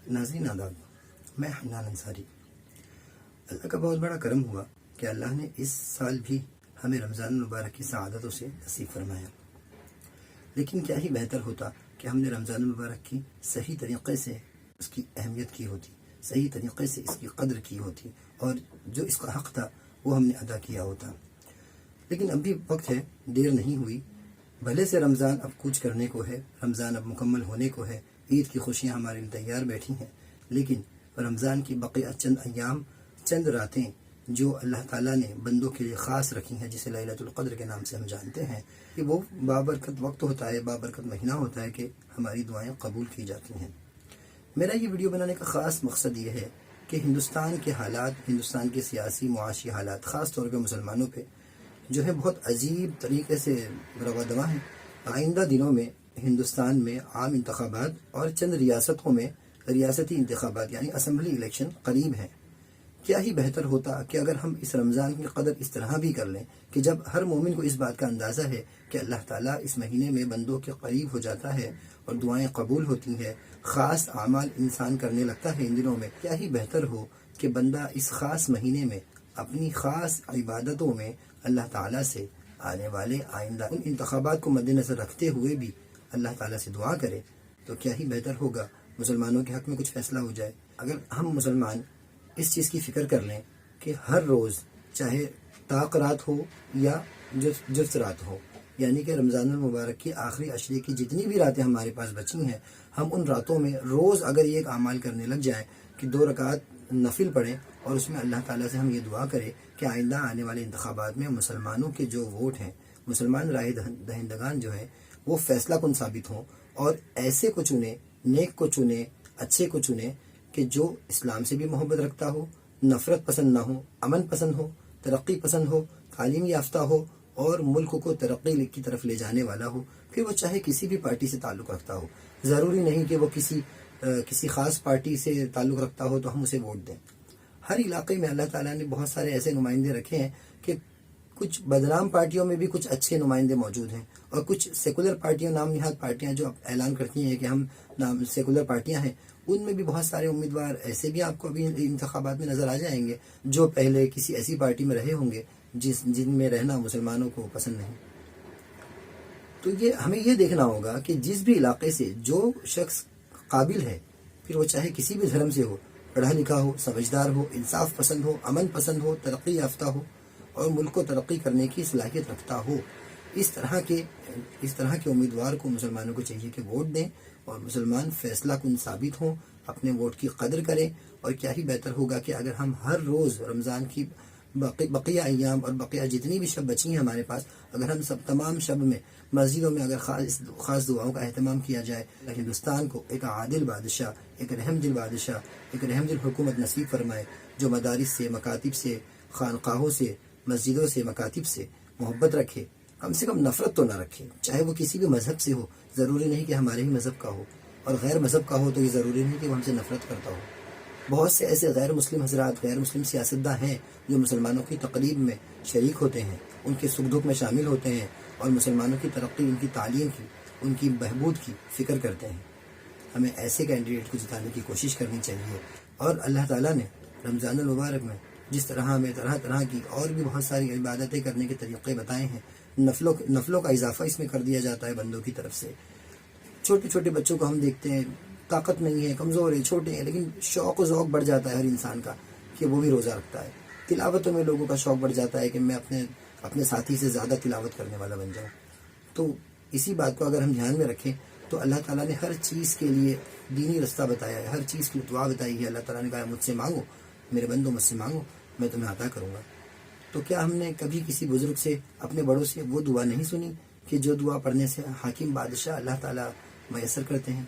ناظرین آداب، میں حنان انصاری۔ اللہ کا بہت بڑا کرم ہوا کہ اللہ نے اس سال بھی ہمیں رمضان المبارک کی سعادتوں سے نصیب فرمایا۔ لیکن کیا ہی بہتر ہوتا کہ ہم نے رمضان المبارک کی صحیح طریقے سے اس کی اہمیت کی ہوتی، صحیح طریقے سے اس کی قدر کی ہوتی، اور جو اس کا حق تھا وہ ہم نے ادا کیا ہوتا۔ لیکن اب بھی وقت ہے، دیر نہیں ہوئی۔ بھلے سے رمضان اب کوچ کرنے کو ہے، رمضان اب مکمل ہونے کو ہے، عید کی خوشیاں ہمارے لیے تیار بیٹھی ہیں، لیکن رمضان کی بقیہ چند ایام، چند راتیں جو اللہ تعالیٰ نے بندوں کے لیے خاص رکھی ہیں، جسے لیلۃ القدر کے نام سے ہم جانتے ہیں، کہ وہ بابرکت وقت ہوتا ہے، بابرکت مہینہ ہوتا ہے کہ ہماری دعائیں قبول کی جاتی ہیں۔ میرا یہ ویڈیو بنانے کا خاص مقصد یہ ہے کہ ہندوستان کے حالات، ہندوستان کے سیاسی معاشی حالات، خاص طور پہ مسلمانوں پہ جو ہے بہت عجیب طریقے سے روا دوا ہیں۔ آئندہ دنوں میں ہندوستان میں عام انتخابات اور چند ریاستوں میں ریاستی انتخابات یعنی اسمبلی الیکشن قریب ہیں۔ کیا ہی بہتر ہوتا کہ اگر ہم اس رمضان کی قدر اس طرح بھی کر لیں کہ جب ہر مومن کو اس بات کا اندازہ ہے کہ اللہ تعالیٰ اس مہینے میں بندوں کے قریب ہو جاتا ہے اور دعائیں قبول ہوتی ہیں، خاص اعمال انسان کرنے لگتا ہے ان دنوں میں، کیا ہی بہتر ہو کہ بندہ اس خاص مہینے میں اپنی خاص عبادتوں میں اللہ تعالیٰ سے آنے والے آئندہ ان انتخابات کو مد نظر رکھتے ہوئے بھی اللہ تعالیٰ سے دعا کرے، تو کیا ہی بہتر ہوگا مسلمانوں کے حق میں کچھ فیصلہ ہو جائے۔ اگر ہم مسلمان اس چیز کی فکر کر لیں کہ ہر روز چاہے طاق رات ہو یا جفت رات ہو، یعنی کہ رمضان المبارک کی آخری عشرے کی جتنی بھی راتیں ہمارے پاس بچی ہیں، ہم ان راتوں میں روز اگر یہ ایک اعمال کرنے لگ جائیں کہ 2 رکعت نفل پڑھیں اور اس میں اللہ تعالیٰ سے ہم یہ دعا کریں کہ آئندہ آنے والے انتخابات میں مسلمانوں کے جو ووٹ ہیں، مسلمان رائے دہندگان جو ہیں، وہ فیصلہ کن ثابت ہوں اور ایسے کو چنے، نیک کو چنے، اچھے کو چنے کہ جو اسلام سے بھی محبت رکھتا ہو، نفرت پسند نہ ہو، امن پسند ہو، ترقی پسند ہو، تعلیم یافتہ ہو اور ملک کو ترقی کی طرف لے جانے والا ہو، پھر وہ چاہے کسی بھی پارٹی سے تعلق رکھتا ہو۔ ضروری نہیں کہ وہ کسی خاص پارٹی سے تعلق رکھتا ہو تو ہم اسے ووٹ دیں۔ ہر علاقے میں اللہ تعالیٰ نے بہت سارے ایسے نمائندے رکھے ہیں کہ کچھ بدنام پارٹیوں میں بھی کچھ اچھے نمائندے موجود ہیں، اور کچھ سیکولر پارٹیاں، نام نہاد پارٹیاں جو اعلان کرتی ہیں کہ ہم سیکولر پارٹیاں ہیں، ان میں بھی بہت سارے امیدوار ایسے بھی آپ کو ابھی انتخابات میں نظر آ جائیں گے جو پہلے کسی ایسی پارٹی میں رہے ہوں گے جن میں رہنا مسلمانوں کو پسند نہیں۔ تو ہمیں یہ دیکھنا ہوگا کہ جس بھی علاقے سے جو شخص قابل ہے، پھر وہ چاہے کسی بھی دھرم سے ہو، پڑھا لکھا ہو، سمجھدار ہو، انصاف پسند ہو، امن پسند ہو، ترقی یافتہ ہو اور ملک کو ترقی کرنے کی صلاحیت رکھتا ہو، اس طرح کے امیدوار کو مسلمانوں کو چاہیے کہ ووٹ دیں اور مسلمان فیصلہ کن ثابت ہوں، اپنے ووٹ کی قدر کریں۔ اور کیا ہی بہتر ہوگا کہ اگر ہم ہر روز رمضان کی بقیہ ایام اور بقیہ جتنی بھی شب بچی ہیں ہمارے پاس، اگر ہم تمام شب میں مسجدوں میں اگر خاص دعاؤں کا اہتمام کیا جائے، ہندوستان کو ایک عادل بادشاہ، ایک رحم دل بادشاہ، ایک رحم دل حکومت نصیب فرمائے، جو مدارس سے، مکاتب سے، خانقاہوں سے، مسجدوں سے، مکاتب سے محبت رکھے، کم سے کم نفرت تو نہ رکھے، چاہے وہ کسی بھی مذہب سے ہو۔ ضروری نہیں کہ ہمارے ہی مذہب کا ہو، اور غیر مذہب کا ہو تو یہ ضروری نہیں کہ وہ ہم سے نفرت کرتا ہو۔ بہت سے ایسے غیر مسلم حضرات، غیر مسلم سیاستداں ہیں جو مسلمانوں کی تقریب میں شریک ہوتے ہیں، ان کے سکھ دکھ میں شامل ہوتے ہیں اور مسلمانوں کی ترقی، ان کی تعلیم کی، ان کی بہبود کی فکر کرتے ہیں۔ ہمیں ایسے کینڈیڈیٹ کو جتانے کی کوشش کرنی چاہیے، اور اللہ تعالیٰ نے رمضان المبارک میں جس طرح ہمیں طرح طرح کی اور بھی بہت ساری عبادتیں کرنے کے طریقے بتائے ہیں، نفلوں کا اضافہ اس میں کر دیا جاتا ہے بندوں کی طرف سے۔ چھوٹے چھوٹے بچوں کو ہم دیکھتے ہیں، طاقت نہیں ہے، کمزور ہے، چھوٹے ہیں، لیکن شوق و ذوق بڑھ جاتا ہے ہر انسان کا کہ وہ بھی روزہ رکھتا ہے۔ تلاوتوں میں لوگوں کا شوق بڑھ جاتا ہے کہ میں اپنے ساتھی سے زیادہ تلاوت کرنے والا بن جاؤں۔ تو اسی بات کو اگر ہم دھیان میں رکھیں تو اللہ تعالیٰ نے ہر چیز کے لیے دینی رستہ بتایا ہے، ہر چیز کی دعا بتائی ہے۔ اللہ تعالیٰ نے کہا مجھ سے مانگو، میرے بندوں مجھ سے مانگو، میں تمہیں عطا کروں گا۔ تو کیا ہم نے کبھی کسی بزرگ سے، اپنے بڑوں سے وہ دعا نہیں سنی کہ جو دعا پڑھنے سے حاکم بادشاہ اللہ تعالیٰ میسر کرتے ہیں؟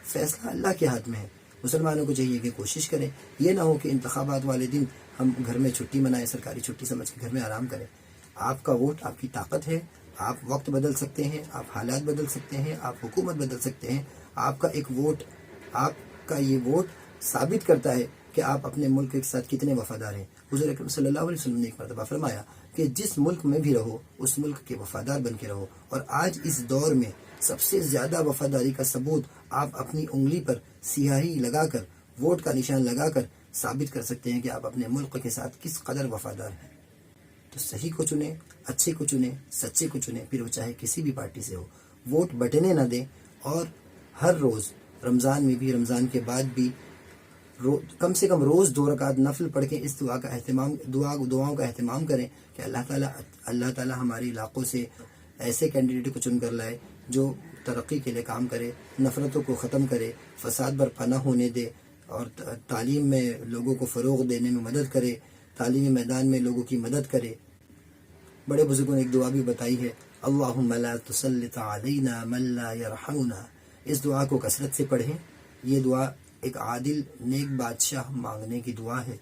فیصلہ اللہ کے ہاتھ میں ہے۔ مسلمانوں کو چاہیے کہ کوشش کریں، یہ نہ ہو کہ انتخابات والے دن ہم گھر میں چھٹی منائیں، سرکاری چھٹی سمجھ کے گھر میں آرام کریں۔ آپ کا ووٹ آپ کی طاقت ہے، آپ وقت بدل سکتے ہیں، آپ حالات بدل سکتے ہیں، آپ حکومت بدل سکتے ہیں۔ آپ کا ایک ووٹ، آپ کا یہ ووٹ ثابت کرتا ہے کہ آپ اپنے ملک کے ساتھ کتنے وفادار ہیں۔ حضور اکرم صلی اللہ علیہ وسلم نے ایک مرتبہ فرمایا کہ جس ملک میں بھی رہو اس ملک کے وفادار بن کے رہو، اور آج اس دور میں سب سے زیادہ وفاداری کا ثبوت آپ اپنی انگلی پر سیاہی لگا کر ووٹ کا نشان لگا کر ثابت کر سکتے ہیں کہ آپ اپنے ملک کے ساتھ کس قدر وفادار ہیں۔ تو صحیح کو چنیں، اچھے کو چنیں، سچے کو چنیں، پھر وہ چاہے کسی بھی پارٹی سے ہو۔ ووٹ بٹنے نہ دیں، اور ہر روز رمضان میں بھی، رمضان کے بعد بھی کم سے کم روز 2 رکعت نفل پڑھ کے اس دعاؤں کا اہتمام کریں کہ اللہ تعالیٰ ہمارے علاقوں سے ایسے کینڈیڈیٹ کو چن کر لائے جو ترقی کے لیے کام کرے، نفرتوں کو ختم کرے، فساد برپا نہ ہونے دے، اور تعلیم میں لوگوں کو فروغ دینے میں مدد کرے، تعلیمی میدان میں لوگوں کی مدد کرے۔ بڑے بزرگوں نے ایک دعا بھی بتائی ہے، اللہم لا تسلط علینا من لا یرحمنا۔ اس دعا کو کثرت سے پڑھیں۔ یہ دعا ایک عادل نیک بادشاہ مانگنے کی دعا ہے۔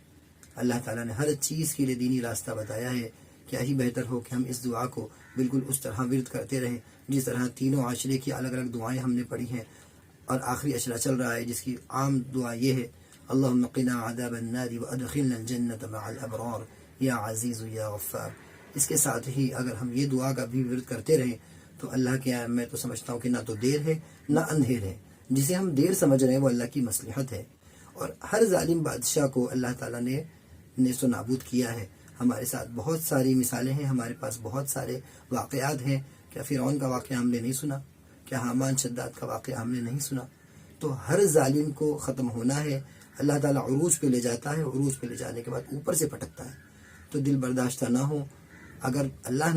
اللہ تعالیٰ نے ہر چیز کے لیے دینی راستہ بتایا ہے۔ کیا ہی بہتر ہو کہ ہم اس دعا کو بالکل اس طرح ورد کرتے رہیں جس طرح تینوں عشرے کی الگ الگ دعائیں ہم نے پڑھی ہیں، اور آخری عشرہ چل رہا ہے جس کی عام دعا یہ ہے، اللہم قنا عذاب النار وادخلنا الجنة مع الابرار یا عزیز یا غفار۔ اس کے ساتھ ہی اگر ہم یہ دعا کا بھی ورد کرتے رہیں تو اللہ کے یہاں میں تو سمجھتا ہوں کہ نہ تو دیر ہے نہ اندھیر ہے۔ جسے ہم دیر سمجھ رہے ہیں وہ اللہ کی مصلحت ہے، اور ہر ظالم بادشاہ کو اللہ تعالیٰ نے نیست و نابود کیا ہے۔ ہمارے ساتھ بہت ساری مثالیں ہیں، ہمارے پاس بہت سارے واقعات ہیں۔ کیا فرعون کا واقعہ ہم نے نہیں سنا؟ کیا حامان شداد کا واقعہ ہم نے نہیں سنا؟ تو ہر ظالم کو ختم ہونا ہے۔ اللہ تعالیٰ عروج پہ لے جاتا ہے، عروج پہ لے جانے کے بعد اوپر سے پٹکتا ہے۔ تو دل برداشتہ نہ ہو، اگر اللہ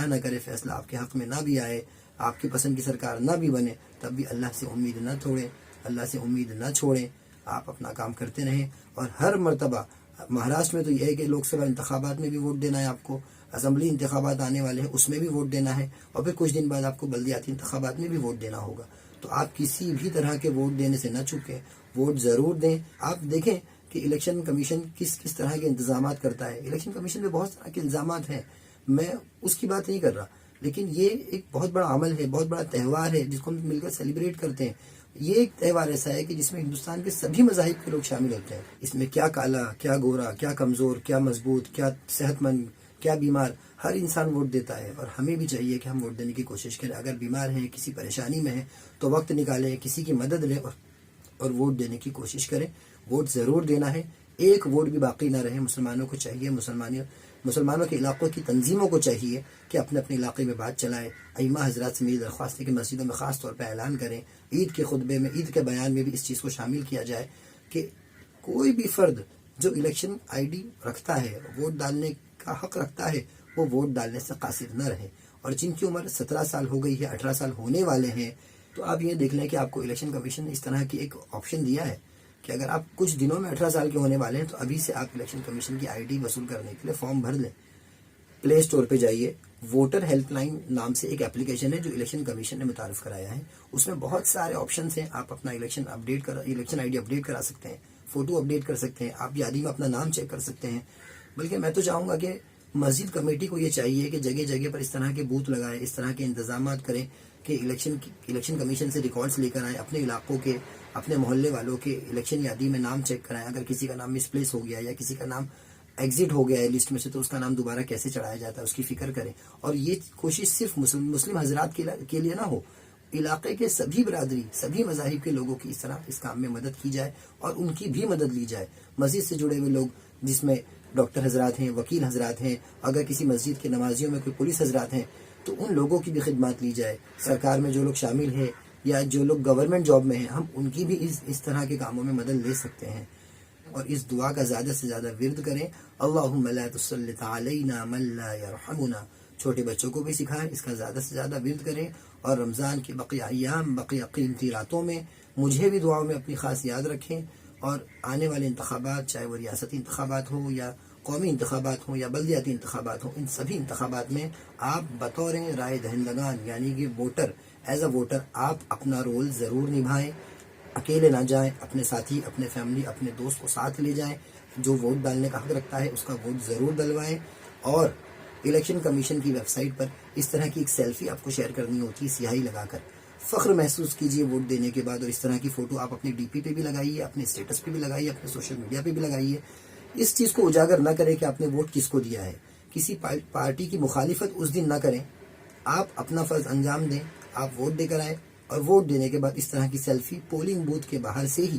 نہ کرے فیصلہ آپ کے حق میں نہ بھی آئے، آپ کی پسند کی سرکار نہ بھی بنے، تب بھی اللہ سے امید نہ توڑیں، اللہ سے امید نہ چھوڑیں۔ آپ اپنا کام کرتے رہیں، اور ہر مرتبہ مہاراشٹر میں تو یہ ہے کہ لوک سبھا انتخابات میں بھی ووٹ دینا ہے، آپ کو اسمبلی انتخابات آنے والے ہیں اس میں بھی ووٹ دینا ہے، اور پھر کچھ دن بعد آپ کو بلدیاتی انتخابات میں بھی ووٹ دینا ہوگا۔ تو آپ کسی بھی طرح کے ووٹ دینے سے نہ چوکیں، ووٹ ضرور دیں۔ آپ دیکھیں کہ الیکشن کمیشن کس طرح کے انتظامات کرتا ہے۔ الیکشن کمیشن میں بہت طرح کے الزامات ہیں، میں اس کی بات نہیں کر رہا، لیکن یہ ایک بہت بڑا عمل ہے، بہت بڑا تہوار ہے جس کو ہم مل کر سیلیبریٹ کرتے ہیں۔ یہ ایک تہوار ایسا ہے کہ جس میں ہندوستان کے سبھی مذاہب کے لوگ شامل ہوتے ہیں۔ اس میں کیا کالا، کیا گورا، کیا کمزور، کیا مضبوط، کیا صحت مند، کیا بیمار، ہر انسان ووٹ دیتا ہے، اور ہمیں بھی چاہیے کہ ہم ووٹ دینے کی کوشش کریں۔ اگر بیمار ہیں، کسی پریشانی میں ہیں، تو وقت نکالیں، کسی کی مدد لیں اور ووٹ دینے کی کوشش کریں۔ ووٹ ضرور دینا ہے، ایک ووٹ بھی باقی نہ رہے۔ مسلمانوں کو چاہیے، مسلمانوں کے علاقوں کی تنظیموں کو چاہیے کہ اپنے اپنے علاقے میں بات چلائیں۔ ائمہ حضرات سے میری درخواست ہے کہ مسجدوں میں خاص طور پہ اعلان کریں، عید کے خطبے میں، عید کے بیان میں بھی اس چیز کو شامل کیا جائے کہ کوئی بھی فرد جو الیکشن آئی ڈی رکھتا ہے، ووٹ ڈالنے کا حق رکھتا ہے، وہ ووٹ ڈالنے سے قاصر نہ رہے۔ اور جن کی عمر 17 سال ہو گئی ہے، 18 سال ہونے والے ہیں، تو آپ یہ دیکھ لیں کہ آپ کو الیکشن کمیشن نے اس طرح کی ایک آپشن دیا ہے کہ اگر آپ کچھ دنوں میں 18 سال کے ہونے والے ہیں تو ابھی سے آپ الیکشن کمیشن کی آئی ڈی وصول کرنے کے لیے فارم بھر لیں۔ پلے اسٹور پہ جائیے، ووٹر ہیلپ لائن نام سے ایک اپلیکیشن ہے جو الیکشن کمیشن نے متعارف کرایا ہے۔ اس میں بہت سارے آپشنز ہیں، آپ اپنا الیکشن آئی ڈی اپڈیٹ کرا سکتے ہیں، فوٹو اپڈیٹ کر سکتے ہیں، آپ یادی میں اپنا نام چیک کر سکتے ہیں۔ بلکہ میں تو چاہوں گا کہ مسجد کمیٹی کو یہ چاہیے کہ جگہ جگہ پر اس طرح کے بوتھ لگائے، اس طرح کے انتظامات کریں کہ الیکشن کمیشن سے ریکارڈز لے کر آئیں، اپنے علاقوں کے، اپنے محلے والوں کے الیکشن یادی میں نام چیک کرائیں۔ اگر کسی کا نام مس پلیس ہو گیا یا کسی کا نام ایگزٹ ہو گیا ہے لسٹ میں سے، تو اس کا نام دوبارہ کیسے چڑھایا جاتا ہے اس کی فکر کریں۔ اور یہ کوشش صرف مسلم حضرات کے لیے نہ ہو، علاقے کے سبھی برادری، سبھی مذاہب کے لوگوں کی اس طرح اس کام میں مدد کی جائے اور ان کی بھی مدد لی جائے۔ مسجد سے جڑے ہوئے لوگ جس میں ڈاکٹر حضرات ہیں، وکیل حضرات ہیں، اگر کسی مسجد کے نمازیوں میں کوئی پولیس حضرات ہیں تو ان لوگوں کی بھی خدمات لی جائے۔ سرکار میں جو لوگ شامل ہیں یا جو لوگ گورنمنٹ جاب میں ہیں، ہم ان کی بھی اس طرح کے کاموں میں مدد لے سکتے ہیں۔ اور اس دعا کا زیادہ سے زیادہ ورد کریں، اللہم لا تسلط علینا من لا یرحمنا۔ چھوٹے بچوں کو بھی سکھائیں، اس کا زیادہ سے زیادہ ورد کریں، اور رمضان کی بقیہ ایام، بقیہ قیمتی راتوں میں مجھے بھی دعاؤں میں اپنی خاص یاد رکھیں۔ اور آنے والے انتخابات، چاہے وہ ریاستی انتخابات ہوں یا قومی انتخابات ہوں یا بلدیاتی انتخابات ہوں، ان سبھی انتخابات میں آپ بطور رائے دہندگان یعنی کہ ووٹر، ایز اے ووٹر آپ اپنا رول ضرور نبھائیں۔ اکیلے نہ جائیں، اپنے ساتھی، اپنے فیملی، اپنے دوست کو ساتھ لے جائیں۔ جو ووٹ ڈالنے کا حق رکھتا ہے اس کا ووٹ ضرور ڈلوائیں۔ اور الیکشن کمیشن کی ویب سائٹ پر اس طرح کی ایک سیلفی آپ کو شیئر کرنی ہوتی ہے سیاہی لگا کر، فخر محسوس کیجئے ووٹ دینے کے بعد، اور اس طرح کی فوٹو آپ اپنے ڈی پی پہ بھی لگائیے، اپنے اسٹیٹس پہ بھی لگائیے، اپنے سوشل میڈیا پہ بھی لگائیے۔ اس چیز کو اجاگر نہ کریں کہ آپ نے ووٹ کس کو دیا ہے، کسی پارٹی کی مخالفت اس دن نہ کریں، آپ اپنا فرض انجام دیں، آپ ووٹ دے کر آئیں، اور ووٹ دینے کے بعد اس طرح کی سیلفی پولنگ بوتھ کے باہر سے ہی